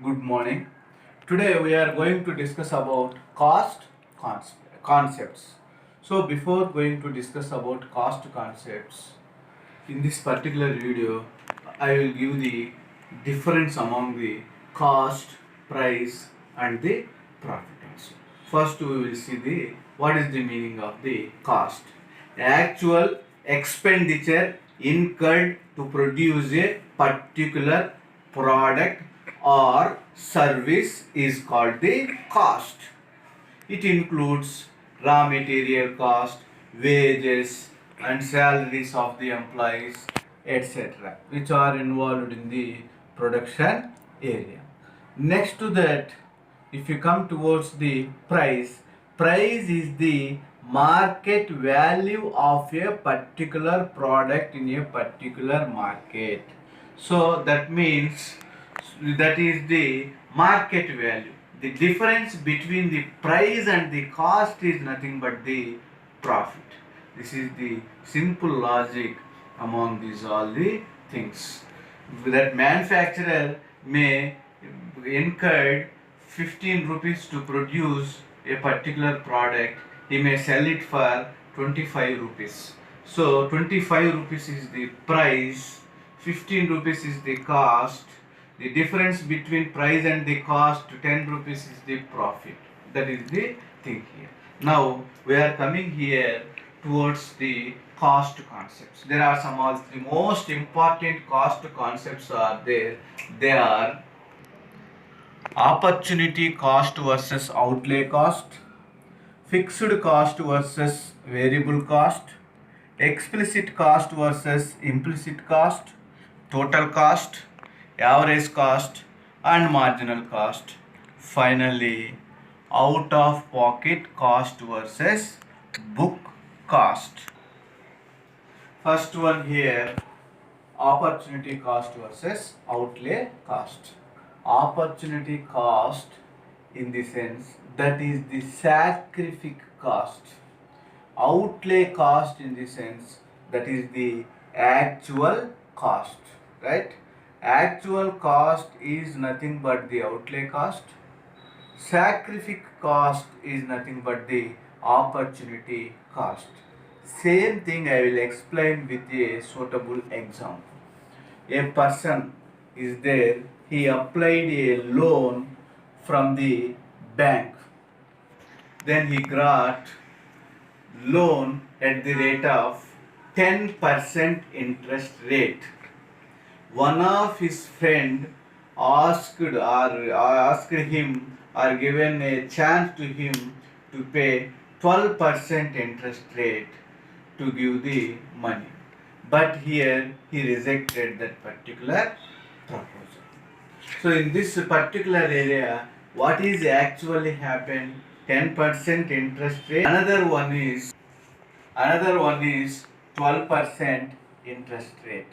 Good morning. Today we are going to discuss about concepts. So before going to discuss about cost concepts, in this particular video, I will give the difference among the cost, price, and the profit also. First, we will see the what is the meaning of the cost. Actual expenditure incurred to produce a particular product or service is called the cost. It includes raw material cost, wages, and salaries of the employees, etc., which are involved in the production area. Next to that, if you come towards the price is the market value of a particular product in a particular market. So that means that is the market value. The difference between the price and the cost is nothing but the profit. This is the simple logic among these all the things. That manufacturer may incur 15 rupees to produce a particular product, he may sell it for 25 rupees. So 25 rupees is the price, 15 rupees is the cost. The difference between price and the cost, 10 rupees is the profit. That is the thing here. Now we are coming here towards the cost concepts. There are some of the most important cost concepts are there. They are opportunity cost versus outlay cost, fixed cost versus variable cost, explicit cost versus implicit cost, total cost, average cost, and marginal cost. Finally, out of pocket cost versus book cost. First one here, opportunity cost versus outlay cost. Opportunity cost in the sense that is the sacrifice cost. Outlay cost in the sense that is the actual cost, right? Actual cost is nothing but the outlay cost. Sacrifice cost is nothing but the opportunity cost. Same thing I will explain with a suitable example. A person is there, he applied a loan from the bank, then he got loan at the rate of 10% interest rate. One of his friend asked him or given a chance to him to pay 12% interest rate to give the money. But here he rejected that particular proposal. So in this particular area, what is actually happened? 10% interest rate. Another one is 12% interest rate.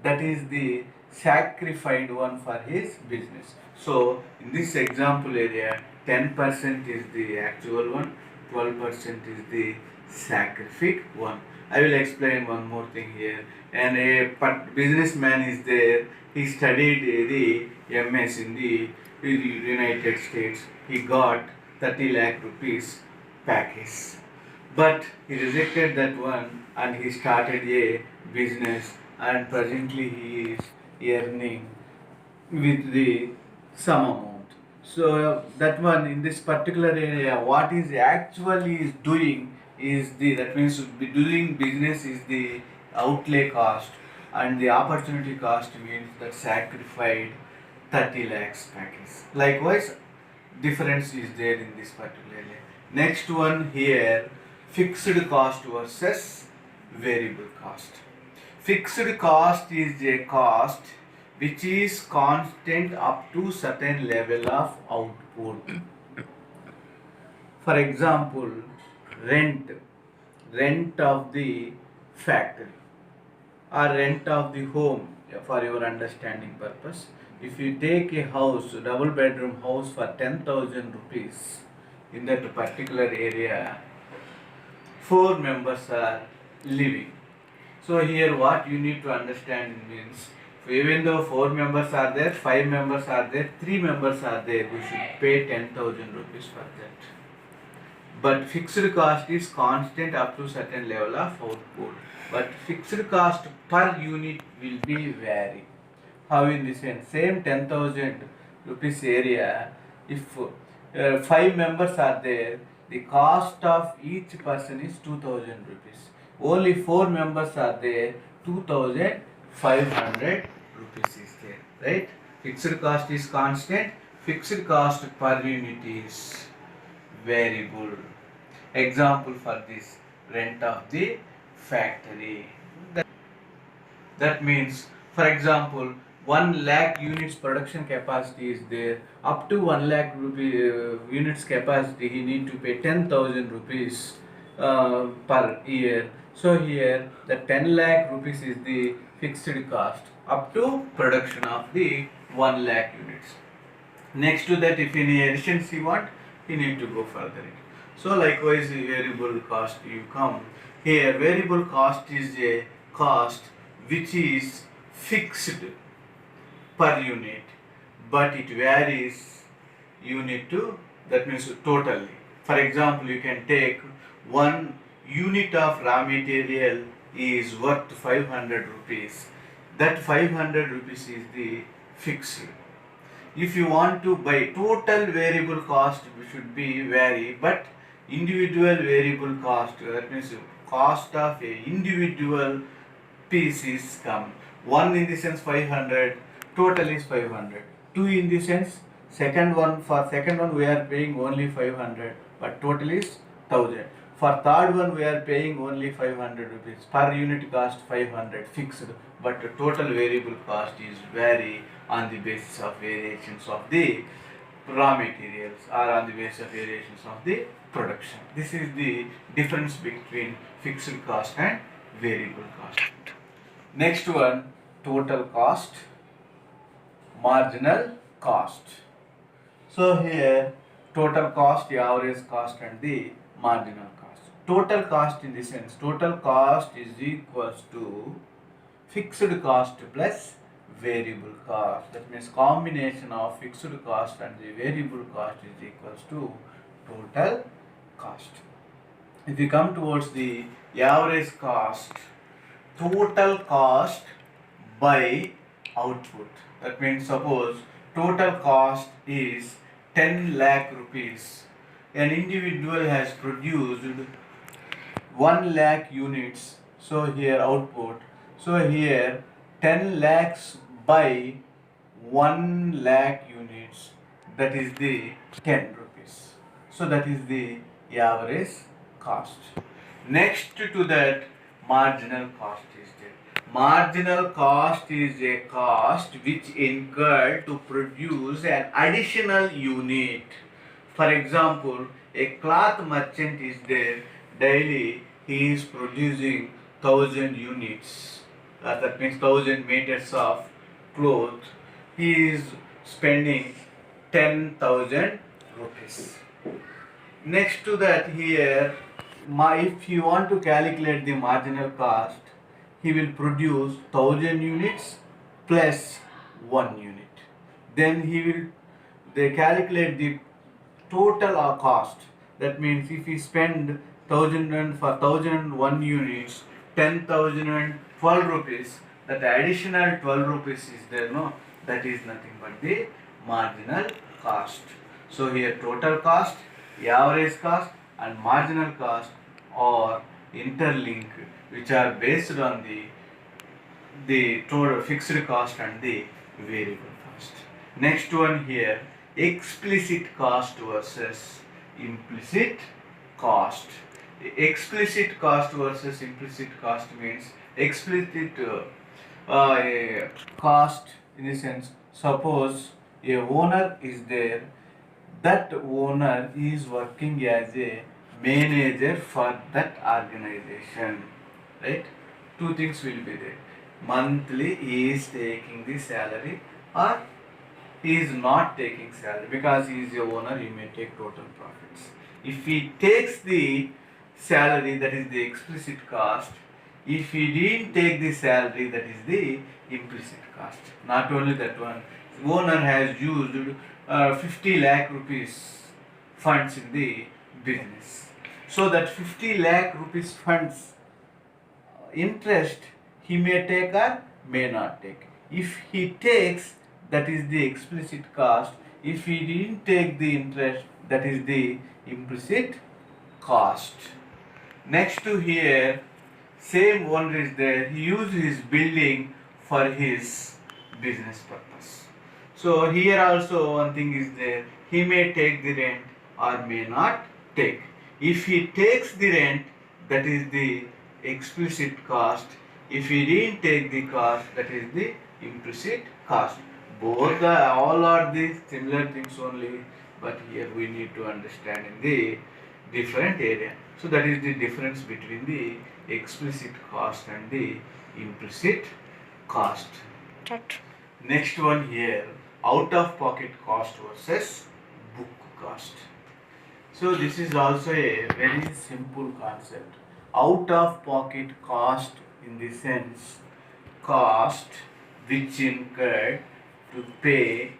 That is the sacrificed one for his business. So in this example area, 10% is the actual one, 12% is the sacrifice one. I will explain one more thing here. And a businessman is there. He studied the MS in the United States. He got 30 lakh rupees package, but he rejected that one and he started a business, and presently he is earning with the some amount. So that one in this particular area, what is actually is doing is the, that means doing business is the outlay cost, and the opportunity cost means that sacrificed 30 lakhs package. Likewise, difference is there in this particular area. Next one here, fixed cost versus variable cost. Fixed cost is a cost which is constant up to certain level of output. For example, rent of the factory or rent of the home, for your understanding purpose. If you take a house, double bedroom house for 10,000 rupees in that particular area, 4 members are living. So here what you need to understand means Even though 4 members are there, 5 members are there, 3 members are there, we should pay 10,000 rupees for that. But fixed cost is constant up to certain level of output. But fixed cost per unit will be vary. How in the sense? Same 10,000 rupees area, if 5 members are there, the cost of each person is 2,000 rupees. Only 4 members are there, 2,500 rupees is there, right? Fixed cost is constant, fixed cost per unit is variable. Example for this, rent of the factory. That means, for example, 1 lakh units production capacity is there. Up to 1 lakh units capacity, he need to pay 10,000 rupees per year. So here, the 10 lakh rupees is the fixed cost up to production of the 1 lakh units. Next to that, if any efficiency want, you need to go further. So likewise, variable cost you come. Here, variable cost is a cost which is fixed per unit, but it varies unit to, that means totally. For example, you can take 1 unit of raw material is worth 500 rupees. That 500 rupees is the fixed. If you want to buy, total variable cost should be vary, but individual variable cost, that means cost of a individual piece is come. 1 in the sense 500, total is 500. 2 in the sense, second one we are paying only 500, but total is 1000. For third one we are paying only 500 rupees. Per unit cost 500 fixed, but the total variable cost is vary on the basis of variations of the raw materials or on the basis of variations of the production. This is the difference between fixed cost and variable cost. Next one, total cost, marginal cost. So here, total cost, the average cost and the marginal cost. Total cost in the sense, total cost is equals to fixed cost plus variable cost. That means combination of fixed cost and the variable cost is equals to total cost. If we come towards the average cost, total cost by output. That means suppose total cost is 10 lakh rupees. An individual has produced 1 lakh units. So here output. So here 10 lakhs by 1 lakh units, that is the 10 rupees. So that is the average cost. Next to that, marginal cost is there. Marginal cost is a cost which incurred to produce an additional unit. For example, a cloth merchant is there, daily he is producing 1000 units. That means 1000 meters of cloth. He is spending 10,000 rupees. Next to that here, if you want to calculate the marginal cost, he will produce 1000 units plus 1 unit. Then they calculate the total cost. That means if he spend 1000 for 1001 units, 10,012 rupees, that additional 12 rupees is there, no? That is nothing but the marginal cost. So here total cost, average cost and marginal cost are interlinked, which are based on the total fixed cost and the variable cost. Next one here, explicit cost versus implicit cost. Explicit cost versus implicit cost means explicit cost in the sense, suppose a owner is there, that owner is working as a manager for that organization, right? Two things will be there. Monthly he is taking the salary, or he is not taking salary. Because he is the owner, he may take total profits. If he takes the salary, that is the explicit cost. If he didn't take the salary, that is the implicit cost. Not only that one, owner has used 50 lakh rupees funds in the business. So that 50 lakh rupees funds interest he may take or may not take. If he takes, that is the explicit cost. If he didn't take the interest, that is the implicit cost. Next to here, same owner is there. He used his building for his business purpose. So here also one thing is there. He may take the rent or may not take. If he takes the rent, that is the explicit cost. If he didn't take the cost, that is the implicit cost. Both all are the similar things only, but here we need to understand in the different area. So that is the difference between the explicit cost and the implicit cost. Right. Next one here, out of pocket cost versus book cost. So this is also a very simple concept. Out of pocket cost in the sense cost which incurred to pay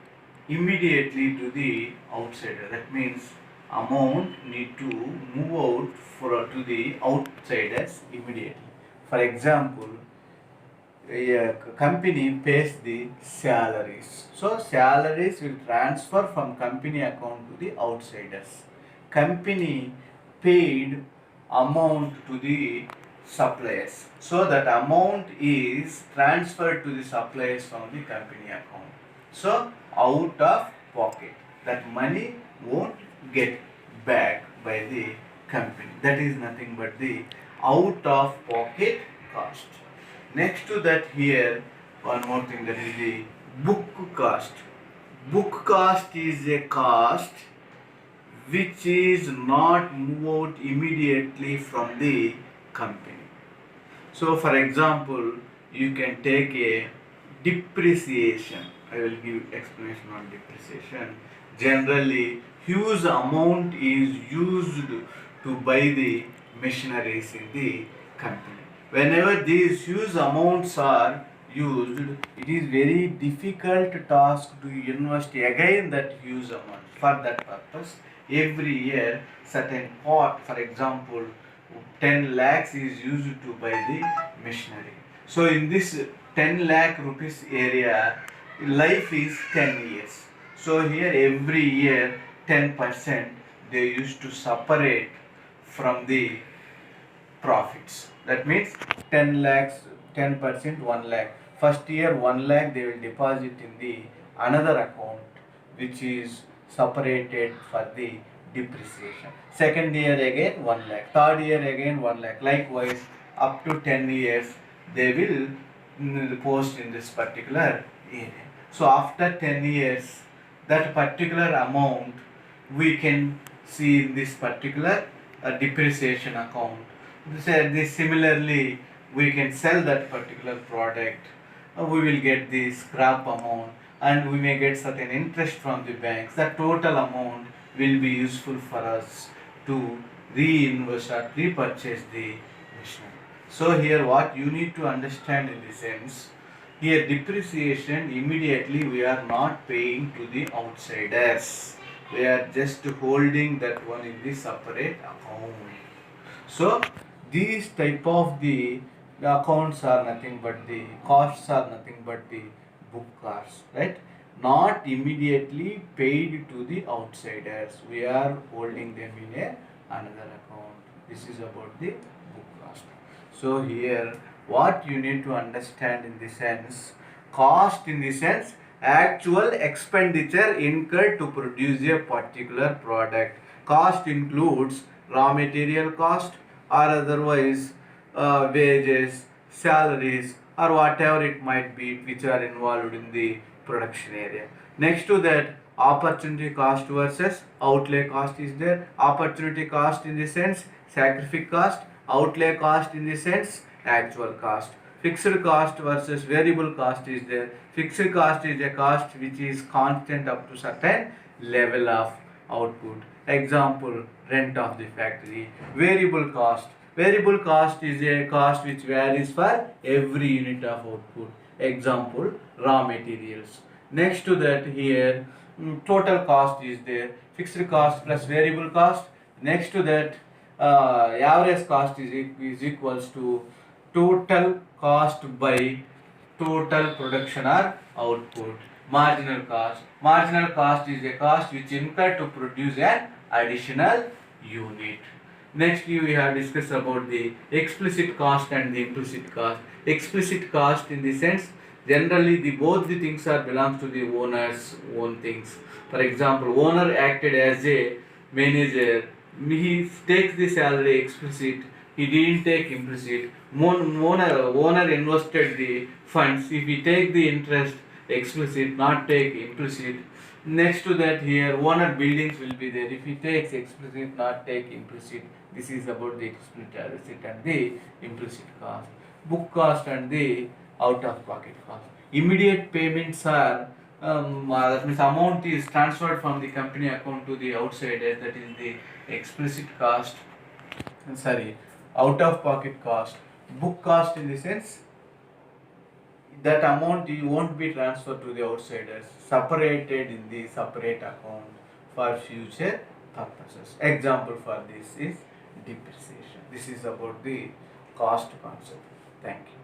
immediately to the outsider. That means amount need to move out to the outsiders immediately. For example, a company pays the salaries. So salaries will transfer from company account to the outsiders. Company paid amount to the suppliers. So that amount is transferred to the suppliers from the company account. So out of pocket. That money won't get back by the company. That is nothing but the out of pocket cost. Next to that here, one more thing, that is the book cost. Book cost is a cost which is not moved out immediately from the company. So for example, you can take a depreciation. I will give explanation on depreciation. Generally, huge amount is used to buy the machineries in the company. Whenever these huge amounts are used, it is very difficult task to invest again that huge amount. For that purpose, every year certain pot, for example, 10 lakhs is used to buy the machinery. So in this 10 lakh rupees area, life is 10 years. So here every year 10% they used to separate from the profits. That means 10 lakhs, 10%, 1 lakh. First year 1 lakh they will deposit in the another account which is separated for the depreciation. Second year again 1 lakh. Third year again 1 lakh. Likewise, up to 10 years they will post in this particular area. So after 10 years, that particular amount we can see in this particular depreciation account. Similarly, we can sell that particular product. We will get the scrap amount and we may get certain interest from the banks. The total amount will be useful for us to reinvest or repurchase the machinery. So here what you need to understand in the sense, here depreciation immediately we are not paying to the outsiders. We are just holding that one in the separate account. So these type of the accounts are nothing but the costs are nothing but the book costs, right? Not immediately paid to the outsiders. We are holding them in another account. This is about the book cost. So here what you need to understand in the sense, cost in the sense actual expenditure incurred to produce a particular product. Cost includes raw material cost or otherwise wages, salaries or whatever it might be which are involved in the production area. Next to that, opportunity cost versus outlay cost is there. Opportunity cost in the sense sacrifice cost, outlay cost in the sense actual cost. Fixed cost versus variable cost is there. Fixed cost is a cost which is constant up to certain level of output. Example, rent of the factory. Variable cost Variable cost is a cost which varies for every unit of output. Example, raw materials. Next to that here, total cost is there. Fixed cost plus variable cost. Next to that, average cost is equals to total cost by total production or output. Marginal cost. Marginal cost is a cost which incurred to produce an additional unit. Next we have discussed about the explicit cost and the implicit cost. Explicit cost in the sense generally the both the things are belongs to the owner's own things. For example, owner acted as a manager. He takes the salary explicit. He didn't take implicit. Owner invested the funds. If he take the interest explicit, not take implicit. Next to that here, owner buildings will be there. If he takes explicit, not take implicit. This is about the explicit and the implicit cost. Book cost and the out of pocket cost. Immediate payments are that means amount is transferred from the company account to the outsider, that is the explicit cost. Sorry, out of pocket cost. Book cost in the sense that amount you won't be transferred to the outsiders, separated in the separate account for future purposes. Example for this is depreciation. This is about the cost concept. Thank you.